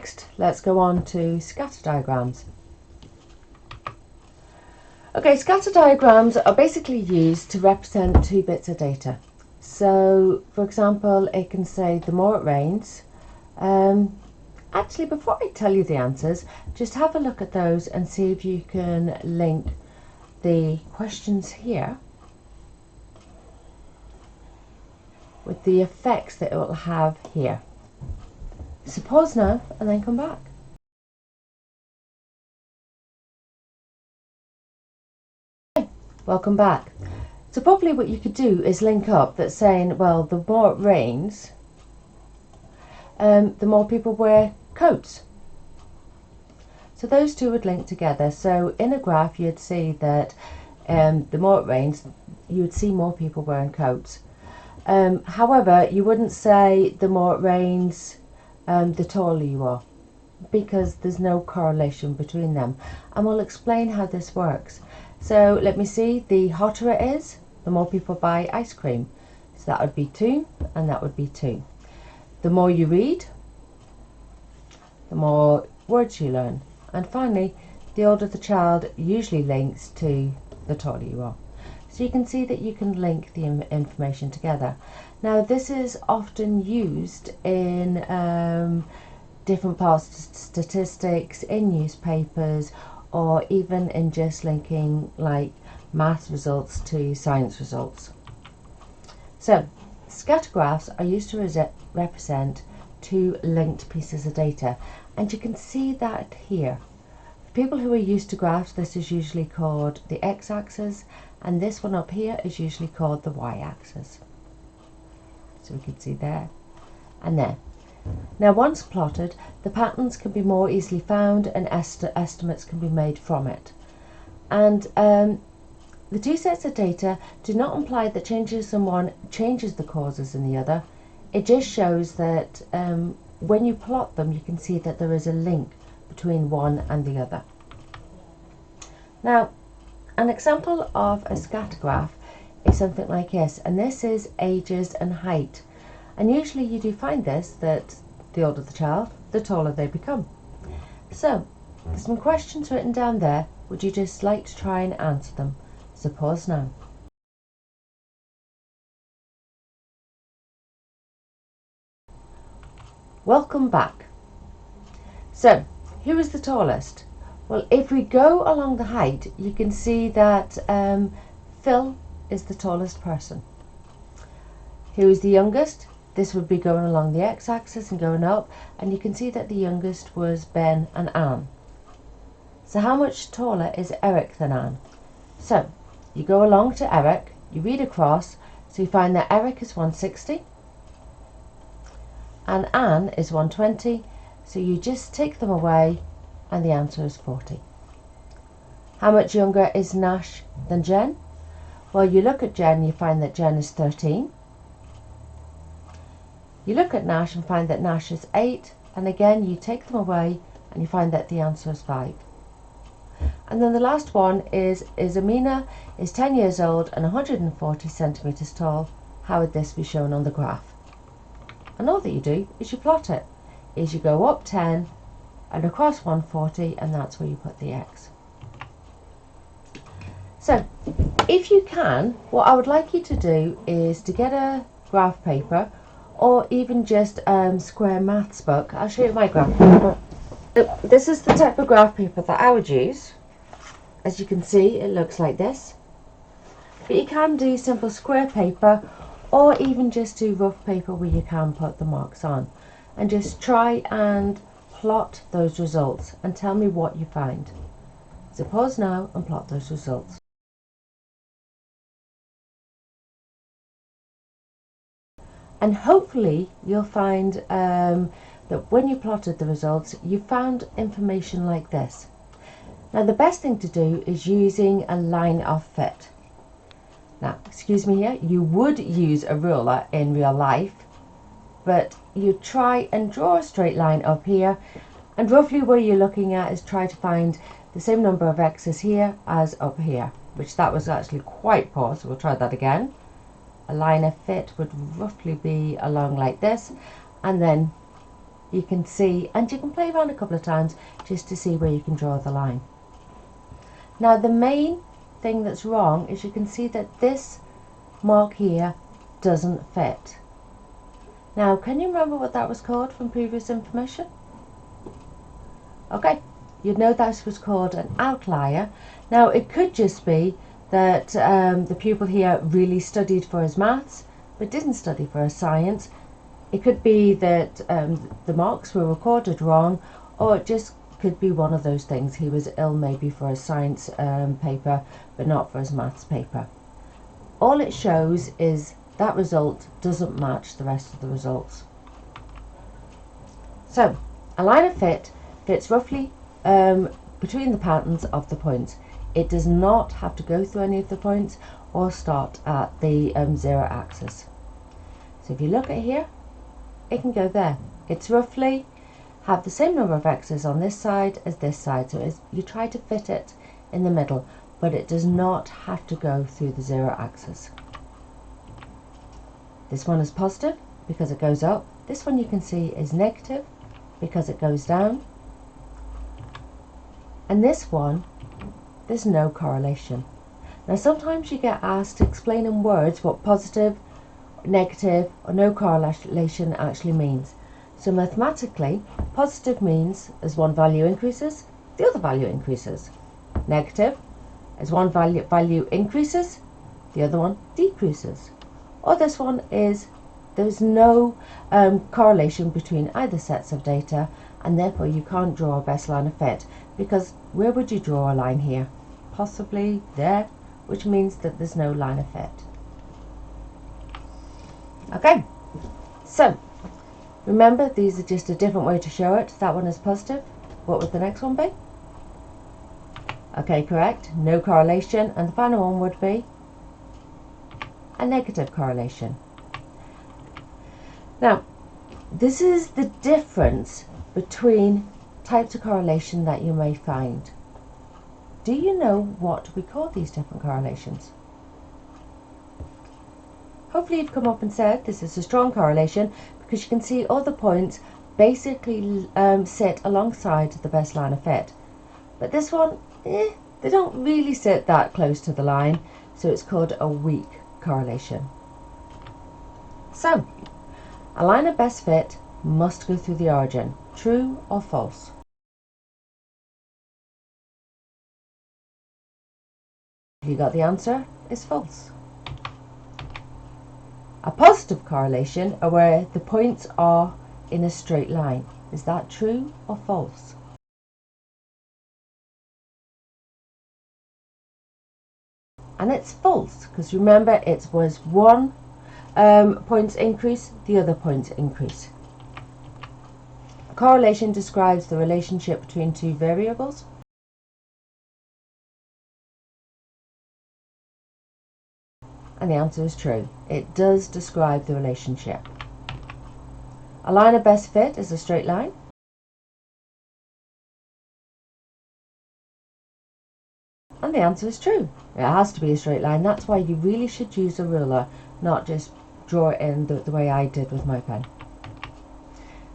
Next, let's go on to scatter diagrams. Okay, scatter diagrams are basically used to represent two bits of data. So, for example, it can say the more it rains. Actually, before I tell you the answers, just have a look at those and see if you can link the questions here with the effects that it will have here. So pause now and then come back. Welcome back. So probably what you could do is link up that saying, well, the more it rains, the more people wear coats. So those two would link together. So in a graph you'd see that the more it rains, you would see more people wearing coats. However, you wouldn't say the more it rains, the taller you are, because there's no correlation between them. And we'll explain how this works. So let me see, the hotter it is, the more people buy ice cream. So that would be 2 and that would be 2. The more you read, the more words you learn. And finally, the older the child usually links to the taller you are. So you can see that you can link the information together. Now this is often used in different parts of statistics, in newspapers, or even in just linking like math results to science results. So scatter graphs are used to represent two linked pieces of data, and you can see that here. For people who are used to graphs, this is usually called the x-axis, and this one up here is usually called the y-axis. So we can see there and there. Now once plotted, the patterns can be more easily found and estimates can be made from it. And the two sets of data do not imply that changes in one changes the causes in the other. It just shows that when you plot them, you can see that there is a link between one and the other. Now, an example of a scatter graph is something like this, and this is ages and height. And usually you do find this, that the older the child, the taller they become. So, there's some questions written down there. Would you just like to try and answer them? So pause now. Welcome back. So, who is the tallest? Well, if we go along the height, you can see that Phil is the tallest person. Who is the youngest? This would be going along the x-axis and going up, and you can see that the youngest was Ben and Anne. So how much taller is Eric than Anne? So you go along to Eric, you read across, so you find that Eric is 160 and Anne is 120, so you just take them away and the answer is 40. How much younger is Nash than Jen? Well, you look at Jen, you find that Jen is 13. You look at Nash and find that Nash is 8, and again you take them away and you find that the answer is 5. And then the last one is Amina is 10 years old and 140 centimetres tall. How would this be shown on the graph? And all that you do is you plot it. Is you go up 10 and across 140, and that's where you put the X. So if you can, what I would like you to do is to get a graph paper, or even just square maths book. I'll show you my graph paper. This is the type of graph paper that I would use. As you can see, it looks like this. But you can do simple square paper, or even just do rough paper where you can put the marks on. And just try and plot those results and tell me what you find. So pause now and plot those results. And hopefully you'll find that when you plotted the results, you found information like this. Now the best thing to do is using a line of fit. Now, excuse me here, you would use a ruler in real life, but you try and draw a straight up up here, and roughly where you're looking at is try to find the same number of x's here as up here, which that was actually quite poor, so we'll try that again. A line of fit would roughly be along like this, and then you can see, and you can play around a couple of times just to see where you can draw the line. Now the main thing that's wrong is you can see that this mark here doesn't fit. Now, can you remember what that was called from previous information? Okay, you'd know that was called an outlier. Now, it could just be that the pupil here really studied for his maths, but didn't study for his science. It could be that the marks were recorded wrong, or it just could be one of those things. He was ill maybe for his science paper, but not for his maths paper. All it shows is that result doesn't match the rest of the results. So, a line of fit fits roughly between the patterns of the points. It does not have to go through any of the points or start at the 0 axis. So if you look at here, it can go there. It's roughly have the same number of x's on this side as this side. So you try to fit it in the middle, but it does not have to go through the 0 axis. This one is positive because it goes up. This one you can see is negative because it goes down. And this one, there's no correlation. Now sometimes you get asked to explain in words what positive, negative or no correlation actually means. So mathematically, positive means as one value increases, the other value increases. Negative, as one value increases, the other one decreases. Or this one is there's no correlation between either sets of data, and therefore you can't draw a best line of fit, because where would you draw a line here? Possibly there, which means that there's no line of fit. Okay, so remember these are just a different way to show it. That one is positive. What would the next one be? Okay, correct, no correlation, and the final one would be a negative correlation. Now, this is the difference between types of correlation that you may find. Do you know what we call these different correlations? Hopefully you've come up and said this is a strong correlation, because you can see all the points basically sit alongside the best line of fit. But this one, they don't really sit that close to the line, so it's called a weak correlation. So, a line of best fit must go through the origin. True or false? If you got the answer, it's false. A positive correlation are where the points are in a straight line. Is that true or false? And it's false, because remember it was one points increase, the other points increase. A correlation describes the relationship between two variables. And the answer is true. It does describe the relationship. A line of best fit is a straight line. And the answer is true. It has to be a straight line. That's why you really should use a ruler, not just draw it in the way I did with my pen.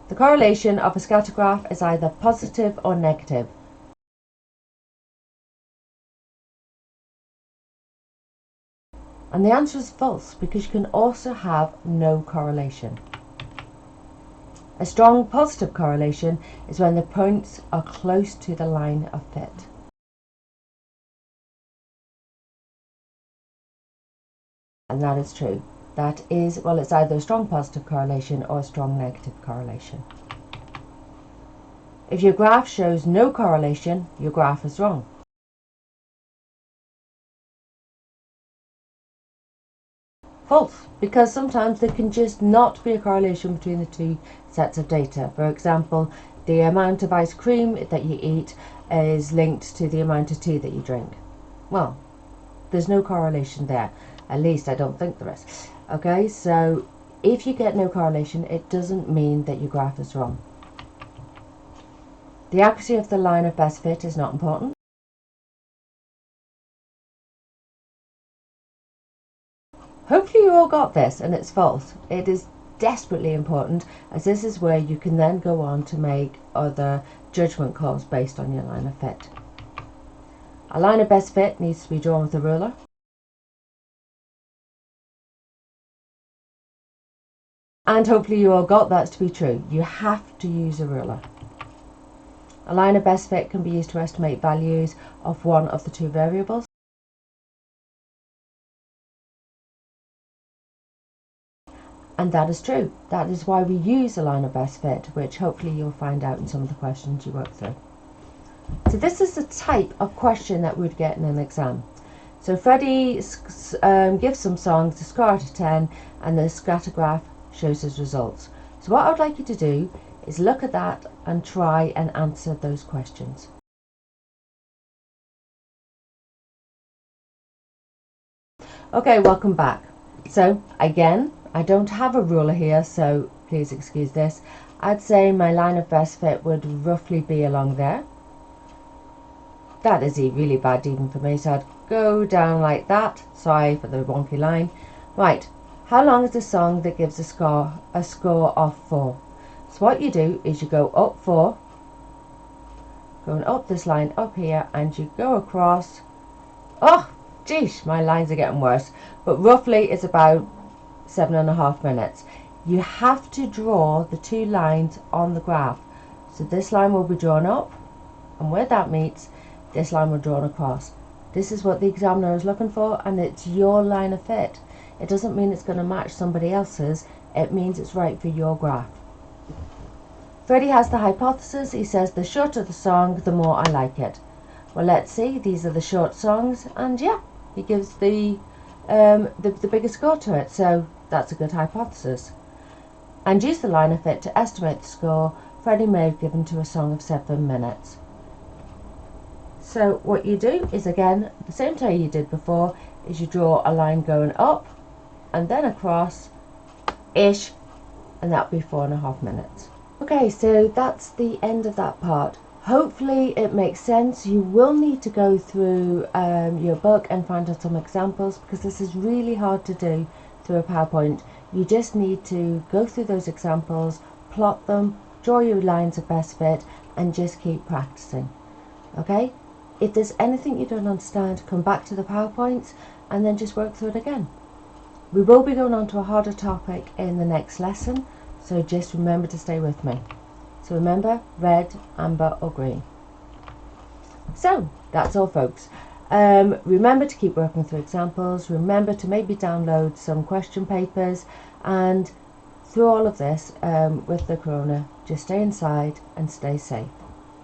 The correlation of a scatter graph is either positive or negative. And the answer is false, because you can also have no correlation. A strong positive correlation is when the points are close to the line of fit. And that is true. That is, well, it's either a strong positive correlation or a strong negative correlation. If your graph shows no correlation, your graph is wrong. False, because sometimes there can just not be a correlation between the two sets of data. For example, the amount of ice cream that you eat is linked to the amount of tea that you drink. Well, there's no correlation there. At least I don't think there is. Okay, so if you get no correlation, it doesn't mean that your graph is wrong. The accuracy of the line of best fit is not important. Hopefully you all got this, and it's false. It is desperately important, as this is where you can then go on to make other judgment calls based on your line of fit. A line of best fit needs to be drawn with a ruler. And hopefully you all got that to be true. You have to use a ruler. A line of best fit can be used to estimate values of one of the two variables. And that is true. That is why we use a line of best fit, which hopefully you'll find out in some of the questions you work through. So this is the type of question that we'd get in an exam. So Freddie gives some songs, a score out of 10, and the scatter graph shows his results. So what I would like you to do is look at that and try and answer those questions. Okay, welcome back. So again, I don't have a ruler here, so please excuse this. I'd say my line of best fit would roughly be along there. That is really bad even for me, so I'd go down like that. Sorry for the wonky line. Right, how long is the song that gives a score of 4? So what you do is you go up 4, going up this line up here, and you go across. Oh, geez, my lines are getting worse. But roughly it's about 7.5 minutes. You have to draw the two lines on the graph. So this line will be drawn up, and where that meets, this line will be drawn across. This is what the examiner is looking for, and it's your line of fit. It doesn't mean it's going to match somebody else's. It means it's right for your graph. Freddie has the hypothesis. He says the shorter the song, the more I like it. Well, let's see. These are the short songs, and yeah, he gives the biggest score to it. So that's a good hypothesis. And use the line of fit to estimate the score Freddie may have given to a song of 7 minutes. So what you do is, again, the same way you did before, is you draw a line going up and then across ish, and that'll be 4.5 minutes. Okay, so that's the end of that part. Hopefully it makes sense. You will need to go through your book and find out some examples, because this is really hard to do through a PowerPoint. You just need to go through those examples, plot them, draw your lines of best fit, and just keep practicing. Okay? If there's anything you don't understand, come back to the PowerPoints and then just work through it again. We will be going on to a harder topic in the next lesson, so just remember to stay with me. So remember, red, amber or green. So that's all, folks. Remember to keep working through examples. Remember to maybe download some question papers, and through all of this, with the corona, just stay inside and stay safe.